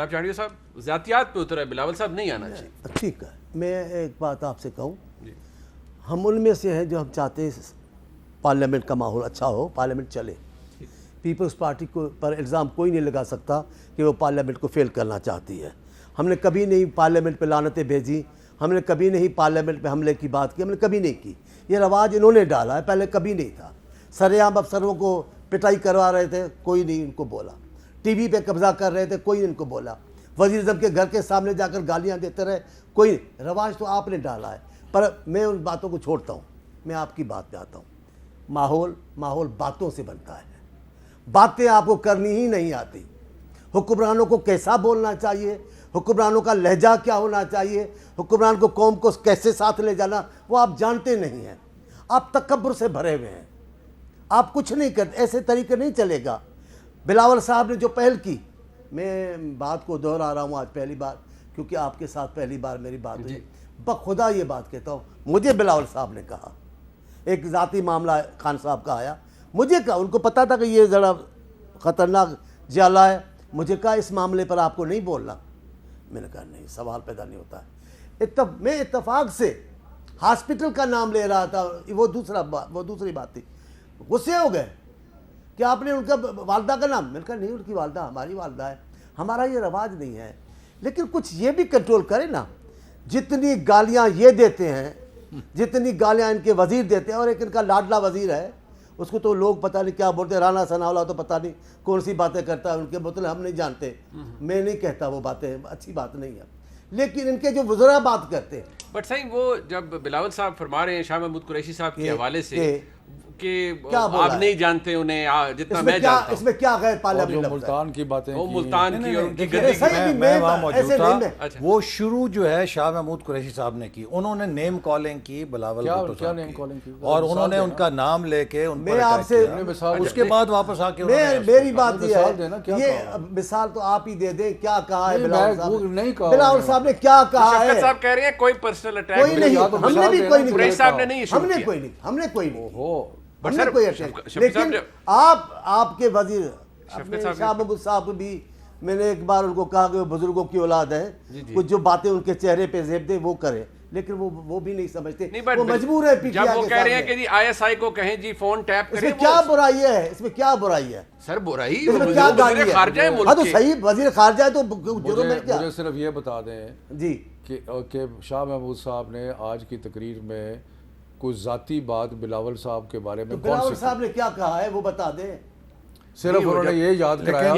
آپ چاہیے صاحب ذاتیات پہ اتر ہے، بلاول صاحب نہیں آنا چاہیے. ٹھیک ہے، میں ایک بات آپ سے کہوں، ہم ان میں سے ہیں جو ہم چاہتے ہیں پارلیمنٹ کا ماحول اچھا ہو، پارلیمنٹ چلے. پیپلز پارٹی کو پر الزام کوئی نہیں لگا سکتا کہ وہ پارلیمنٹ کو فیل کرنا چاہتی ہے. ہم نے کبھی نہیں پارلیمنٹ پہ لعنتیں بھیجی، ہم نے کبھی نہیں پارلیمنٹ پہ حملے کی بات کی، ہم نے کبھی نہیں کی. یہ رواج انہوں نے ڈالا ہے، پہلے کبھی نہیں تھا. سر عام افسروں کو پٹائی کروا رہے تھے، کوئی نہیں ان کو بولا. ٹی وی پہ قبضہ کر رہے تھے، کوئی ان کو بولا. وزیر اعظم کے گھر کے سامنے جا کر گالیاں دیتے رہے، کوئی نہیں. رواج تو آپ نے ڈالا ہے. پر میں ان باتوں کو چھوڑتا ہوں، میں آپ کی بات پہ آتا ہوں. ماحول باتوں سے بنتا ہے. باتیں آپ کو کرنی ہی نہیں آتی. حکمرانوں کو کیسا بولنا چاہیے، حکمرانوں کا لہجہ کیا ہونا چاہیے، حکمران کو قوم کو کیسے ساتھ لے جانا، وہ آپ جانتے نہیں ہیں. آپ تکبر سے بھرے ہوئے ہیں، آپ کچھ نہیں کرتے. ایسے طریقے نہیں چلے گا. بلاول صاحب نے جو پہل کی، میں بات کو دہرا رہا ہوں آج پہلی بار کیونکہ آپ کے ساتھ پہلی بار میری بات ہوئی. بخدا یہ بات کہتا ہوں، مجھے بلاول صاحب نے کہا، ایک ذاتی معاملہ خان صاحب کا آیا، مجھے کہا، ان کو پتا تھا کہ یہ ذرا خطرناک جالہ ہے، مجھے کہا اس معاملے پر آپ کو نہیں بولنا. میں نے کہا نہیں، سوال پیدا نہیں ہوتا ہے. میں اتفاق سے ہاسپٹل کا نام لے رہا تھا، وہ دوسری بات تھی. غصے ہو گئے کہ آپ نے ان کا والدہ کا نام. میں نے کہا نہیں، ان کی والدہ ہماری والدہ ہے، ہمارا یہ رواج نہیں ہے. لیکن کچھ یہ بھی کنٹرول کرے نا. جتنی گالیاں یہ دیتے ہیں، جتنی گالیاں ان کے وزیر دیتے ہیں، اور ایک ان کا لاڈلا وزیر ہے، اس کو تو لوگ پتہ نہیں کیا بولتے ہیں، رانا ثناءاللہ تو پتہ نہیں کون سی باتیں کرتا ہے، ان کے مطلب ہم نہیں جانتے. میں نہیں کہتا وہ باتیں اچھی بات نہیں ہے، لیکن ان کے جو وزراء بات کرتے ہیں. بٹ صحیح، وہ جب بلاول صاحب فرما رہے ہیں شاہ محمود قریشی صاحب کے حوالے سے کہ آپ نہیں جانتے انہیں جتنا میں جانتا ہوں، اس میں کیا غیر پارلیمنٹ جو ملتان کی باتیں وہ ملتان کی اور ان کی گدی کی، میں وہاں موجود تھا. وہ شروع جو ہے شاہ محمود قریشی صاحب نے کی. انہوں نے نیم کالنگ کی بلاول بھٹو صاحب کی، اور انہوں نے ان کا نام لے کے ان پر اٹیک کیا. اس کے بعد واپس آ کے میری بات یہ ہے، یہ مثال تو آپ ہی دے دیں. کیا کہا ہے بلاول صاحب نے، کیا کہا ہے؟ شفقت صاحب کہہ رہے ہیں کوئی پرسنل اٹیک کوئی نہیں، ہم نے بھی کوئی نہیں، قریشی صاحب نے نہیں، ہم نے کوئی نہیں، ہم نے کوئی نہیں، بٹ ہم نے کوئی اٹیک. لیکن آپ کے وزیر شاہ محمود صاحب بھی، میں نے ایک بار ان کو کہا کہ وہ بزرگوں کی اولاد ہے، کچھ جو باتیں ان کے چہرے پہ زیب دے وہ کرے، لیکن وہ بھی نہیں سمجھتے، وہ مجبور ہے. پی ٹی آئی جب وہ کہہ رہے ہیں کہ جی آئی ایس آئی کو کہیں جی فون ٹیپ کریں، اس میں کیا برائی ہے؟ اس میں کیا برائی ہے سر؟ برائی اس میں کیا گالی ہے؟ خارجہ ہے ہاں ملک تو کے. صحیح، وزیر خارجہ ہے تو جرم ہے کیا؟ مجھے صرف یہ بتا دیں جی کہ شاہ محمود صاحب نے آج کی تقریر میں کوئی ذاتی بات بلاول صاحب کے بارے میں بلاول صاحب نے کیا کہا ہے وہ بتا دیں. صرف انہوں نے یہ یاد کرایا،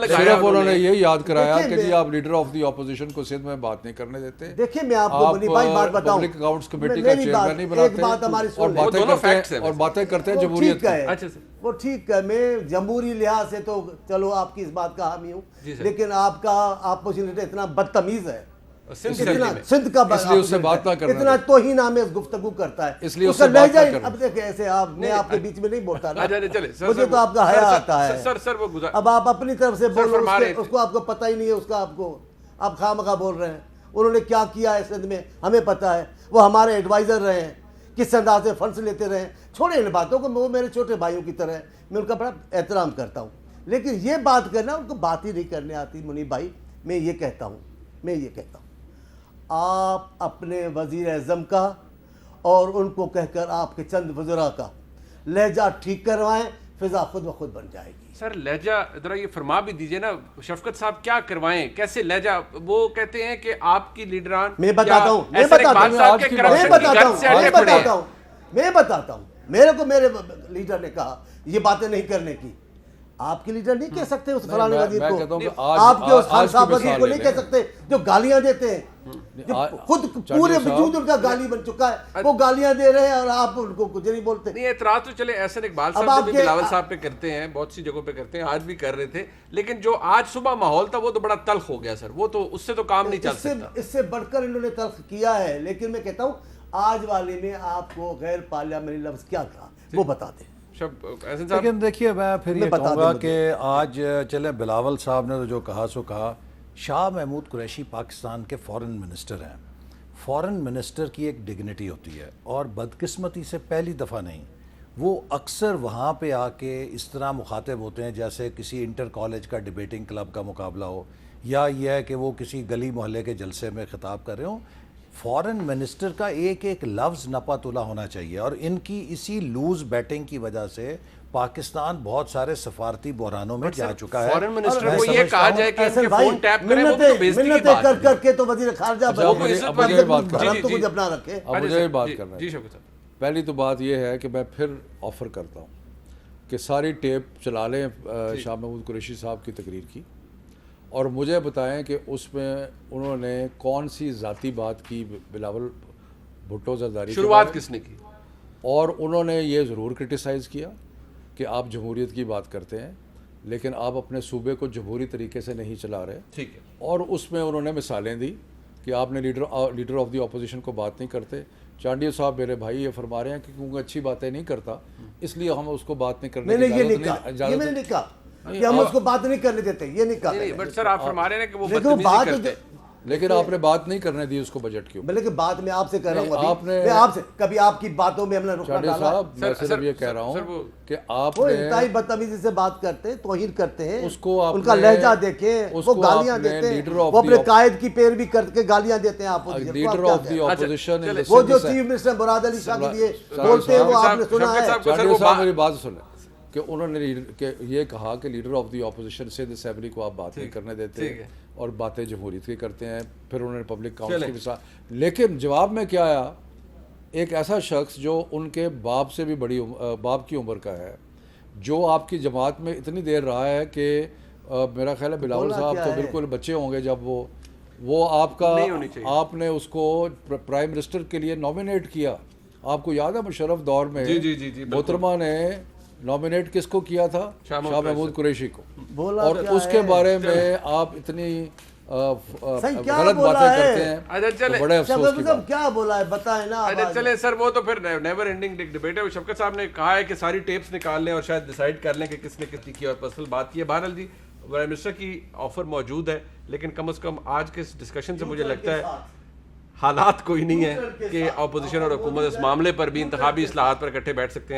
صرف انہوں نے یہ یاد کرایا کہ جی آپ لیڈر آف دی اپوزیشن کو سندھ میں بات نہیں کرنے دیتے. دیکھیں میں آپ کو منی بھائی بات بتاؤں، پبلک اکاؤنٹس کمیٹی کا چیئرمین نہیں بناتے اور باتیں کرتے ہیں جمہوریت کی. وہ ٹھیک ہے، میں جمہوری لحاظ سے تو چلو آپ کی اس بات کا حامی ہوں، لیکن آپ کا اپوزیشن لیڈر اتنا بدتمیز ہے، سندھ کا اس لیے اس سے بات نہ کرنا، اتنا توہین آمیز گفتگو کرتا ہے، اس لیے اس سے بات نہ کرنا. اب دیکھیں ایسے میں آپ کے بیچ میں نہیں بولتا نا، مجھے تو آپ کا حیا آتا ہے. اب آپ اپنی طرف سے بول رہے ہیں، اس کو آپ کو پتہ ہی نہیں ہے، اس کا آپ خواہ بول رہے ہیں. انہوں نے کیا کیا ہے سندھ میں ہمیں پتہ ہے، وہ ہمارے ایڈوائزر رہے ہیں، کس انداز سے فنڈز لیتے رہے ہیں. چھوڑیں ان باتوں کو، وہ میرے چھوٹے بھائیوں کی طرح ہے، میں ان کا بڑا احترام کرتا ہوں. لیکن یہ بات کرنا ان کو بات ہی نہیں کرنے آتی. منیب بھائی میں یہ کہتا ہوں آپ اپنے وزیر اعظم کا اور ان کو کہہ کر آپ کے چند وزراء کا لہجہ ٹھیک کروائیں، فضا خود بخود بن جائے گی. سر لہجہ ذرا یہ فرما بھی دیجئے نا، شفقت صاحب کیا کروائیں، کیسے لہجہ؟ وہ کہتے ہیں کہ آپ کی لیڈران، میں بتاتا ہوں میرے کو میرے لیڈر نے کہا یہ باتیں نہیں کرنے کی. آپ کے لیڈر نہیں کہہ سکتے اس فلانے وزیر کو، آپ کے اس خان صاحب وزیر کو نہیں کہہ سکتے جو گالیاں دیتے ہیں، خود پورے وجود ان کا گالی بن چکا ہے، وہ گالیاں دے رہے ہیں اور آپ ان کو کچھ نہیں بولتے. نہیں، اعتراض تو چلے احسن اقبال صاحب بھی بلاول صاحب پہ کرتے ہیں، بہت سی جگہوں پہ کرتے ہیں، آج بھی کر رہے تھے، لیکن جو آج صبح ماحول تھا وہ تو بڑا تلخ ہو گیا سر. وہ تو اس سے تو کام نہیں چل سکتا. اس سے بڑھ کر انہوں نے تلخ کیا ہے. لیکن میں کہتا ہوں آج والے میں آپ کو غیر پارلیمنٹری لفظ کیا کہا وہ بتا دیں. لیکن دیکھیے میں پھر یہ کہوں گا کہ آج چلیں بلاول صاحب نے تو جو کہا سو کہا. شاہ محمود قریشی پاکستان کے فورن منسٹر ہیں. فورن منسٹر کی ایک ڈگنیٹی ہوتی ہے، اور بدقسمتی سے پہلی دفعہ نہیں، وہ اکثر وہاں پہ آ کے اس طرح مخاطب ہوتے ہیں جیسے کسی انٹر کالج کا ڈیبیٹنگ کلب کا مقابلہ ہو یا یہ ہے کہ وہ کسی گلی محلے کے جلسے میں خطاب کر رہے ہوں. فارن منسٹر کا ایک ایک لفظ نپا تلا ہونا چاہیے, اور ان کی اسی لوز بیٹنگ کی وجہ سے پاکستان بہت سارے سفارتی بحرانوں میں جا چکا ہے. فارن منسٹر کو یہ کہا جائے کہ ان کے فون ٹیپ کریں, وہ بھی تو بےزتی کی بات کر کر کے تو وزیر خارجہ اب مجھے بات اپنا رکھے. اب مجھے بات کرنا جی ہے. شوکت صاحب, پہلی تو بات یہ ہے کہ میں پھر آفر کرتا ہوں کہ ساری ٹیپ چلا لیں شاہ محمود قریشی صاحب کی تقریر کی, اور مجھے بتائیں کہ اس میں انہوں نے کون سی ذاتی بات کی بلاول بھٹو زرداری کے شروعات بارے کس نے کی؟ اور انہوں نے یہ ضرور کرٹیسائز کیا کہ آپ جمہوریت کی بات کرتے ہیں لیکن آپ اپنے صوبے کو جمہوری طریقے سے نہیں چلا رہے. ٹھیک ہے. اور اس میں انہوں نے مثالیں دی کہ آپ نے لیڈر آف دی اپوزیشن کو بات نہیں کرتے. چانڈیو صاحب میرے بھائی یہ فرما رہے ہیں کہ کیونکہ اچھی باتیں نہیں کرتا اس لیے ہم اس کو بات نہیں کرنے کی میں نے نہیں کہا کہ ہم اس کو بات نہیں کرنے دیتے, یہ نہیں کہا. بٹ سر آپ فرما رہے ہیں کہ وہ بدتمیزی کرتے ہیں, لیکن آپ نے بات نہیں کرنے دی اس کو بجٹ کی. بلکہ بات میں آپ سے کہہ رہا ہوں, میں آپ سے کبھی آپ کی باتوں میں ہم نے رکا ڈالا. صاحب میں صرف یہ کہہ رہا ہوں کہ آپ وہ نے انتہائی بدتمیزی سے بات کرتے ہیں, توہین کرتے ہیں, اس کو ان کا لہجہ دیکھیں, وہ گالیاں دیتے ہیں, وہ اپنے قائد کی پیروی کر کے گالیاں دیتے ہیں. آپ لیڈر آف دی اپوزیشن, وہ جو چیف منسٹر مراد علی شاہ کے لیے بولتے ہیں وہ آپ نے سنا ہے. چانڈیو صاحب میری بات سنیں کہ انہوں نے یہ کہا کہ لیڈر آف دی اپوزیشن سے اسمبلی کو آپ بات نہیں کرنے دیتے اور باتیں جمہوریت کی کرتے ہیں. پھر انہوں نے پبلک کاؤنٹ کی مثال, لیکن جواب میں کیا آیا, ایک ایسا شخص جو ان کے باپ سے بھی بڑی باپ کی عمر کا ہے, جو آپ کی جماعت میں اتنی دیر رہا ہے کہ میرا خیال ہے بلاول صاحب تو بالکل بچے ہوں گے جب وہ آپ نے اس کو پرائم منسٹر کے لیے نامینیٹ کیا. آپ کو یاد ہے مشرف دور میں محترمہ نے نامینیٹ کس کو کیا تھا؟ شاہ محمود قریشی کو. اور اس کے بارے میں آپ اتنی غلط باتیں کرتے ہیں, بڑے افسوس کی بات. کیا بولا ہے بتائیں نا. چلے سر وہ تو پھر نیور اینڈنگ ڈبیٹ ہے. شوکت صاحب نے کہا ہے کہ ساری ٹیپس نکال لیں اور شاید ڈیسائیڈ کر لیں کہ کس نے کتنی کی اور پرسنل بات کی ہے. بہرحال جی پرائم منسٹر کی آفر موجود ہے, لیکن کم از کم آج کے ڈسکشن سے مجھے لگتا ہے حالات کوئی نہیں ہے کہ اپوزیشن اور حکومت اس معاملے پر بھی انتخابی اصلاحات پر اکٹھے بیٹھ سکتے ہیں.